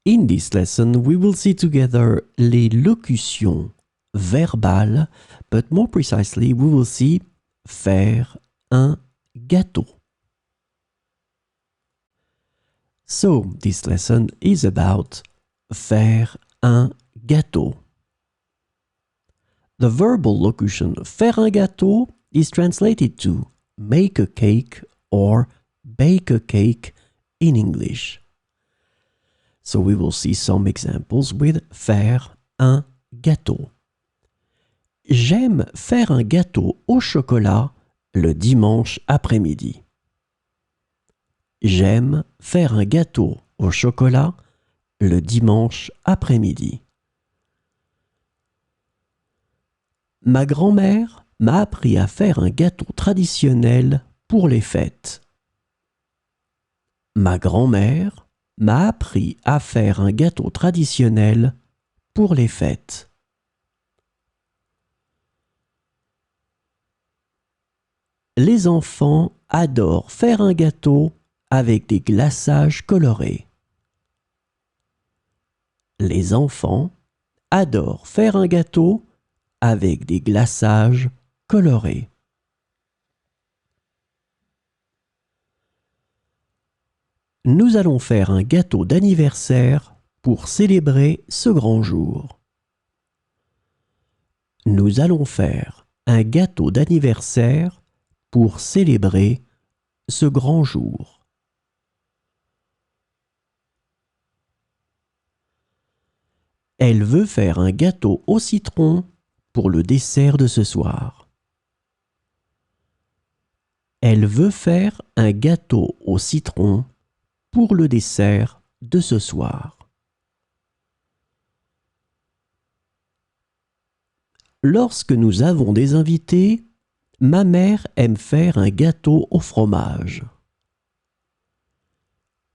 In this lesson, we will see together les locutions verbales, but more precisely, we will see faire un gâteau. So, this lesson is about faire un gâteau. The verbal locution faire un gâteau is translated to make a cake or bake a cake in English. So we will see some examples with faire un gâteau. J'aime faire un gâteau au chocolat le dimanche après-midi. J'aime faire un gâteau au chocolat le dimanche après-midi. Ma grand-mère m'a appris à faire un gâteau traditionnel pour les fêtes. Ma grand-mère m'a appris à faire un gâteau traditionnel pour les fêtes. Les enfants adorent faire un gâteau avec des glaçages colorés. Les enfants adorent faire un gâteau avec des glaçages colorés. Nous allons faire un gâteau d'anniversaire pour célébrer ce grand jour. Nous allons faire un gâteau d'anniversaire pour célébrer ce grand jour. Elle veut faire un gâteau au citron pour le dessert de ce soir. Elle veut faire un gâteau au citron pour le dessert de ce soir. Lorsque nous avons des invités, ma mère aime faire un gâteau au fromage.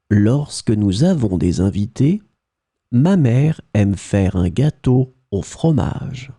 Lorsque nous avons des invités, ma mère aime faire un gâteau au fromage.